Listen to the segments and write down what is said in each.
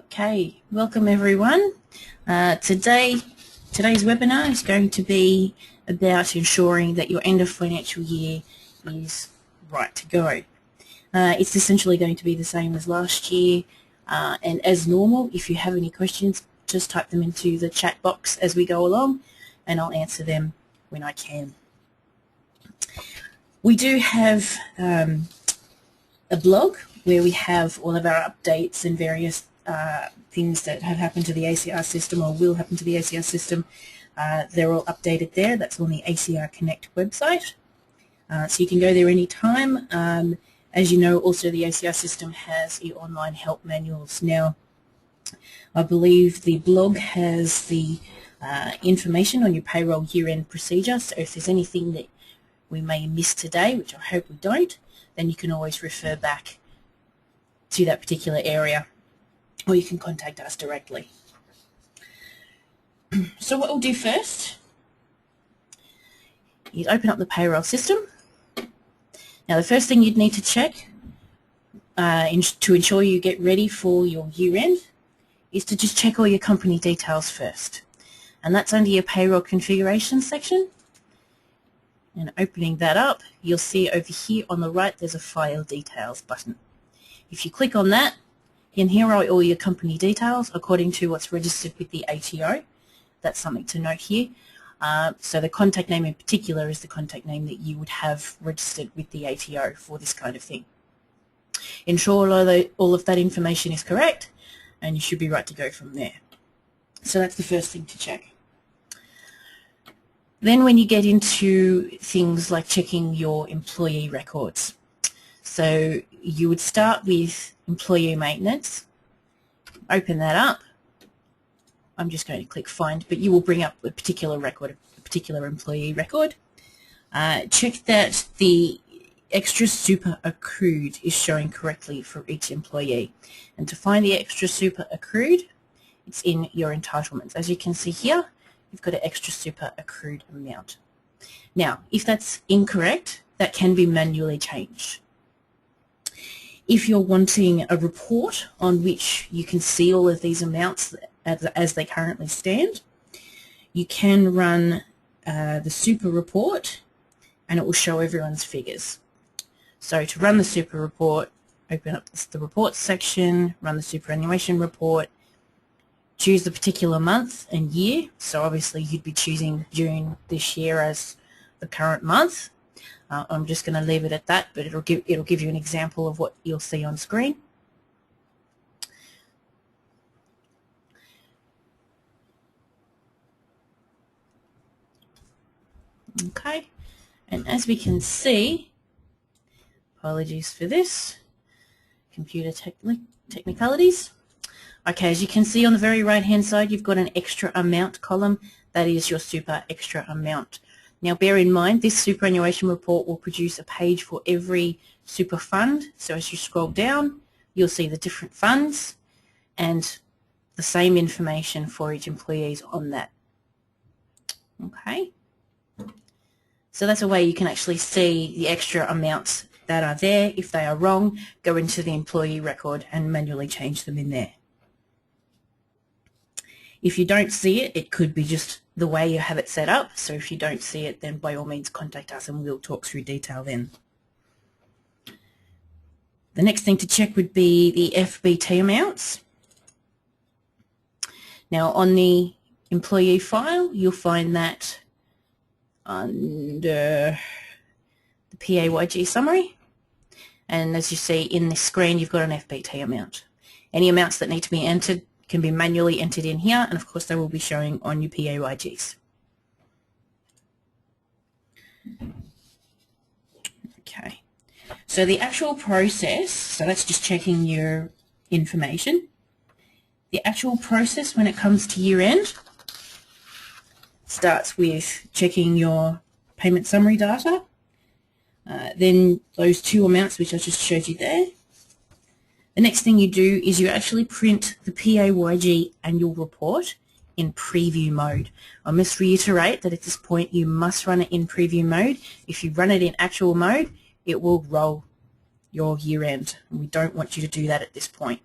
Okay, welcome everyone. Today's webinar is going to be about ensuring that your end of financial year is right to go. It's essentially going to be the same as last year, and as normal, if you have any questions, just type them into the chat box as we go along and I'll answer them when I can. We do have a blog where we have all of our updates and various things that have happened to the ACR system or will happen to the ACR system. They're all updated there. That's on the ACR Connect website. So you can go there anytime. As you know, also the ACR system has the online help manuals. Now, I believe the blog has the information on your payroll year-end procedure. So if there's anything that we may miss today, which I hope we don't, then you can always refer back to that particular area, or you can contact us directly. So what we'll do first is open up the payroll system. Now the first thing you'd need to check to ensure you get ready for your year end is to just check all your company details first. And that's under your payroll configuration section. And opening that up, you'll see over here on the right there's a file details button. If you click on that, and here are all your company details according to what's registered with the ATO. That's something to note here. So the contact name in particular is the contact name that you would have registered with the ATO for this kind of thing. Ensure all of that information is correct and you should be right to go from there. So that's the first thing to check. Then when you get into things like checking your employee records, so you would start with employee maintenance, open that up. I'm just going to click find, but you will bring up a particular record, a particular employee record. Check that the extra super accrued is showing correctly for each employee. And to find the extra super accrued, it's in your entitlements. As you can see here, you've got an extra super accrued amount. Now, if that's incorrect, that can be manually changed. If you're wanting a report on which you can see all of these amounts as they currently stand, you can run the super report and it will show everyone's figures. So to run the super report, open up the reports section, run the superannuation report, choose the particular month and year. So obviously you'd be choosing June this year as the current month. I'm just going to leave it at that, but it'll give you an example of what you'll see on screen. Okay, and as we can see, apologies for this, computer technicalities. Okay, as you can see on the very right hand side, you've got an extra amount column. That is your super extra amount. Now bear in mind, this superannuation report will produce a page for every super fund. So as you scroll down, you'll see the different funds and the same information for each employee on that. Okay, so that's a way you can actually see the extra amounts that are there. If they are wrong, go into the employee record and manually change them in there. If you don't see it, it could be just the way you have it set up. So if you don't see it, then by all means contact us and we'll talk through detail then. The next thing to check would be the FBT amounts. Now on the employee file, you'll find that under the Payg summary. And as you see in this screen, you've got an FBT amount. Any amounts that need to be entered can be manually entered in here, and of course they will be showing on your Paygs. Okay, so the actual process, so that's just checking your information. The actual process when it comes to year end starts with checking your payment summary data, then those two amounts which I just showed you there. The next thing you do is you actually print the Payg annual report in preview mode. I must reiterate that at this point you must run it in preview mode. If you run it in actual mode, it will roll your year end, and we don't want you to do that at this point.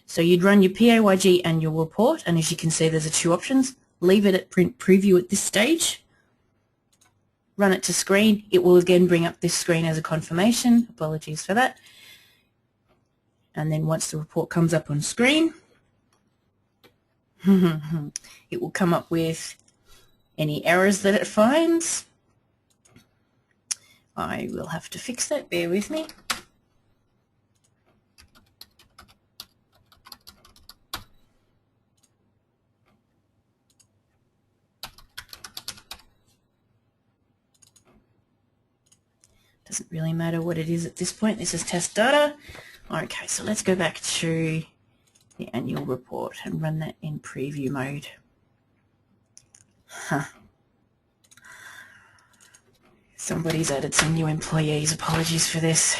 So you'd run your Payg annual report, and as you can see there's two options. Leave it at print preview at this stage. Run it to screen. It will again bring up this screen as a confirmation. Apologies for that. And then once the report comes up on screen, it will come up with any errors that it finds. I will have to fix that. Bear with me. Doesn't really matter what it is at this point. This is test data. Okay, so let's go back to the annual report and run that in preview mode. Somebody's added some new employees. Apologies for this.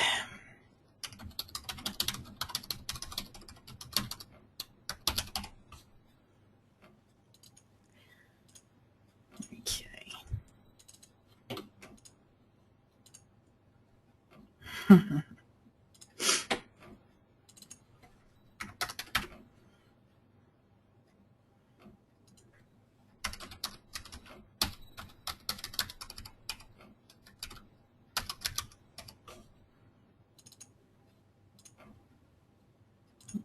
Okay.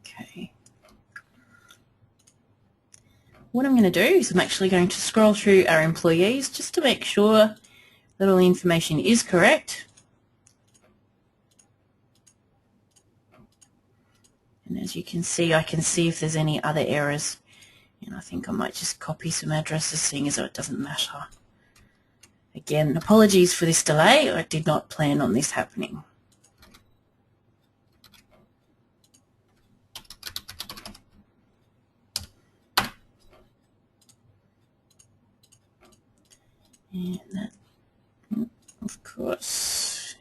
Okay. What I'm going to do is I'm actually going to scroll through our employees just to make sure that all the information is correct. And as you can see, I can see if there's any other errors. And I think I might just copy some addresses, seeing as though it doesn't matter. Again, apologies for this delay. I did not plan on this happening. And that, of course.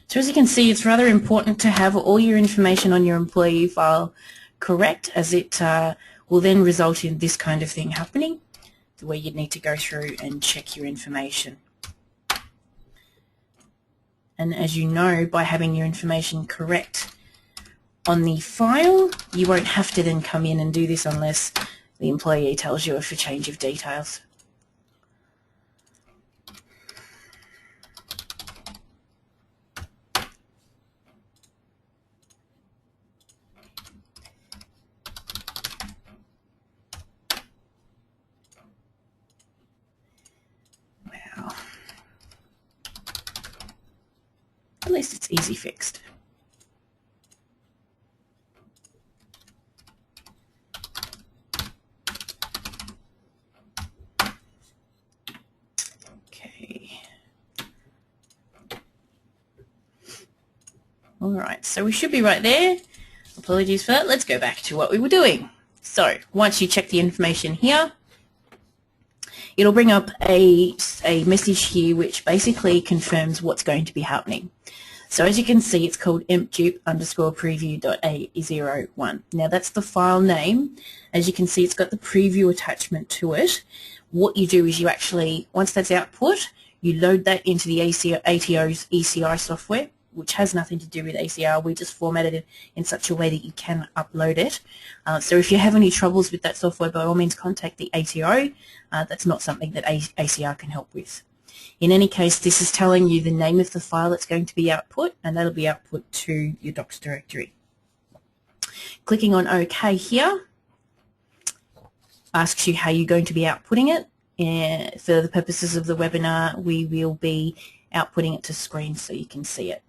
So as you can see, it's rather important to have all your information on your employee file correct, as it will then result in this kind of thing happening, where you'd need to go through and check your information. And as you know, by having your information correct on the file, you won't have to then come in and do this unless the employee tells you of a change of details. Wow. At least it's easy fixed. Okay. All right, so we should be right there. Apologies for that. Let's go back to what we were doing. So once you check the information here, it'll bring up a message here which basically confirms what's going to be happening. So as you can see, it's called empdupe_preview.a01. Now that's the file name. As you can see, it's got the preview attachment to it. What you do is you actually, once that's output, you load that into the ATO's ECI software, which has nothing to do with ACR. We just formatted it in such a way that you can upload it. So if you have any troubles with that software, by all means contact the ATO. That's not something that ACR can help with. In any case, this is telling you the name of the file that's going to be output, and that'll be output to your docs directory. Clicking on OK here asks you how you're going to be outputting it. And for the purposes of the webinar, we will be outputting it to screen so you can see it.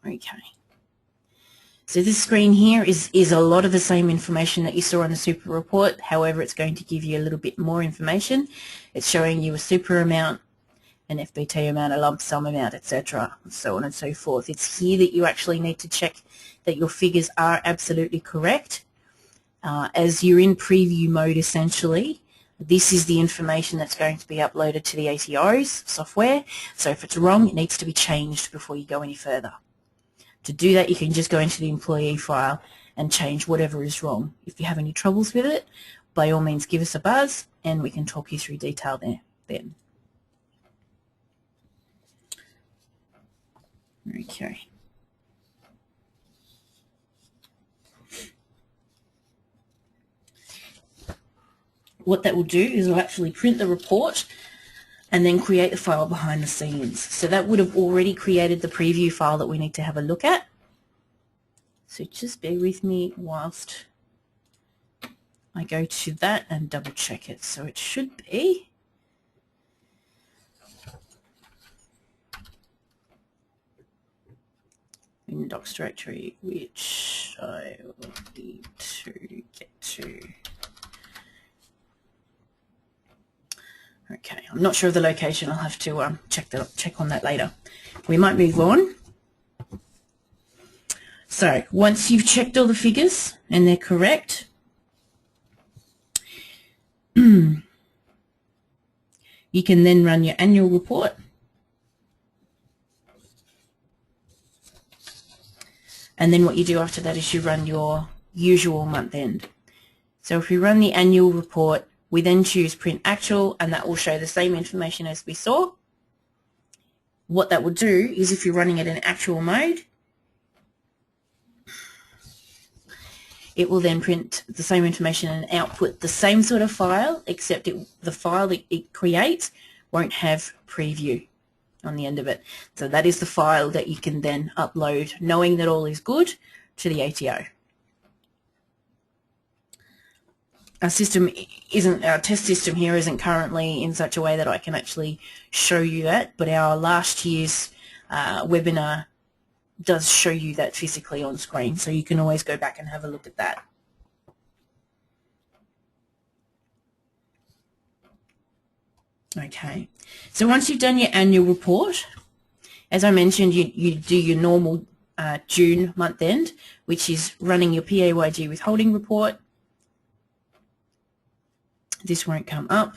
Okay. So this screen here is a lot of the same information that you saw on the super report. However, it's going to give you a little bit more information. It's showing you a super amount, an FBT amount, a lump sum amount, etc., and so on and so forth. It's here that you actually need to check that your figures are absolutely correct. As you're in preview mode, essentially, this is the information that's going to be uploaded to the ATO's software. So if it's wrong, it needs to be changed before you go any further. To do that, you can just go into the employee file and change whatever is wrong. If you have any troubles with it, by all means give us a buzz and we can talk you through detail there then. Okay. what that will do is it'll actually print the report and then create the file behind the scenes. So that would have already created the preview file that we need to have a look at. So just bear with me whilst I go to that and double check it. So it should be in the docs directory, which I will need to get to. Okay, I'm not sure of the location. I'll have to check on that later. We might move on. So once you've checked all the figures and they're correct, you can then run your annual report. And then what you do after that is you run your usual month end. So if we run the annual report, we then choose print actual, and that will show the same information as we saw. What that will do is if you're running it in actual mode, it will then print the same information and output the same sort of file, except the file that it creates won't have preview on the end of it. So that is the file that you can then upload, knowing that all is good, to the ATO. Our test system here isn't currently in such a way that I can actually show you that, but our last year's webinar does show you that physically on screen, so you can always go back and have a look at that. Okay, so once you've done your annual report, as I mentioned, you do your normal June month end, which is running your Payg withholding report. This won't come up,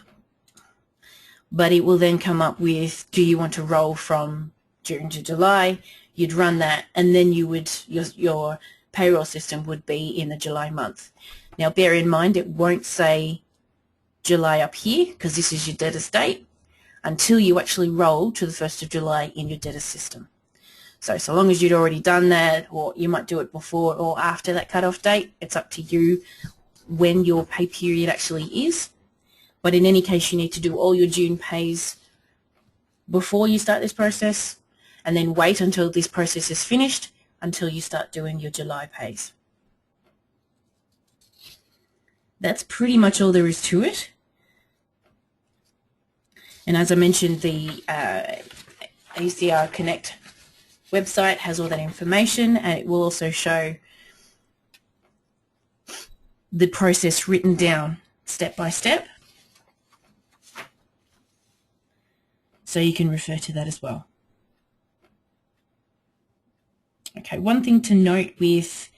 but it will then come up with, do you want to roll from June to July? You'd run that, and then you would your payroll system would be in the July month. Now bear in mind it won't say July up here because this is your debtors date until you actually roll to the 1st of July in your debtors system. So long as you'd already done that, or you might do it before or after that cutoff date, it's up to you when your pay period actually is. But in any case, you need to do all your June pays before you start this process, and then wait until this process is finished until you start doing your July pays. That's pretty much all there is to it. And as I mentioned, the ACR Connect website has all that information, and it will also show the process written down step by step. So you can refer to that as well. Okay, one thing to note with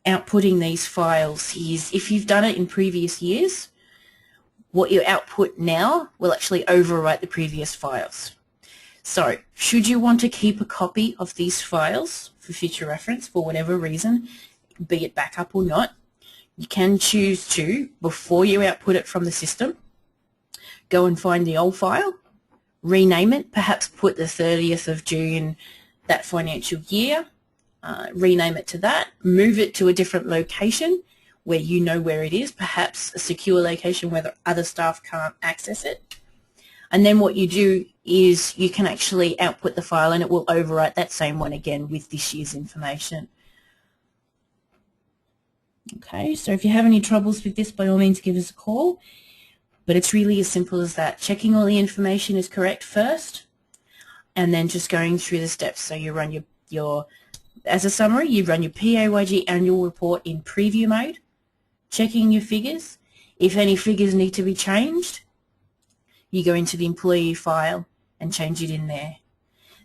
outputting these files is if you've done it in previous years, what you output now will actually overwrite the previous files. So should you want to keep a copy of these files for future reference for whatever reason, be it backup or not, you can choose to, before you output it from the system, go and find the old file, rename it, perhaps put the 30th of June that financial year, rename it to that, move it to a different location where you know where it is, perhaps a secure location where the other staff can't access it. And then what you do is you can actually output the file and it will overwrite that same one again with this year's information. Okay, so if you have any troubles with this, by all means give us a call. But it's really as simple as that. Checking all the information is correct first, and then just going through the steps. So you run your as a summary, you run your Payg annual report in preview mode, checking your figures. If any figures need to be changed, you go into the employee file and change it in there.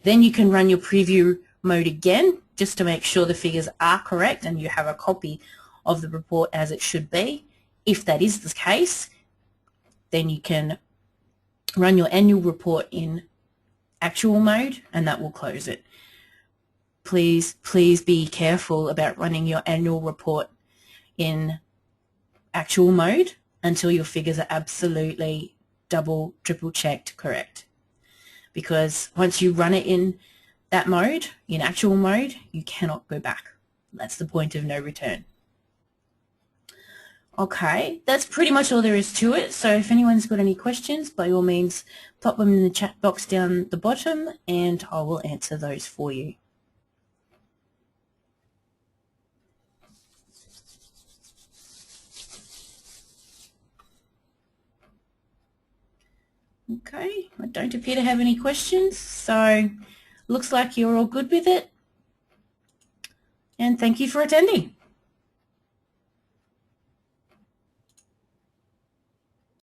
Then you can run your preview mode again just to make sure the figures are correct and you have a copy of the report as it should be. If that is the case, then you can run your annual report in actual mode and that will close it. Please be careful about running your annual report in actual mode until your figures are absolutely double, triple checked correct. Because once you run it in that mode, in actual mode, you cannot go back. That's the point of no return. Okay, that's pretty much all there is to it. So if anyone's got any questions, by all means, pop them in the chat box down the bottom and I will answer those for you. Okay, I don't appear to have any questions, so looks like you're all good with it. And thank you for attending.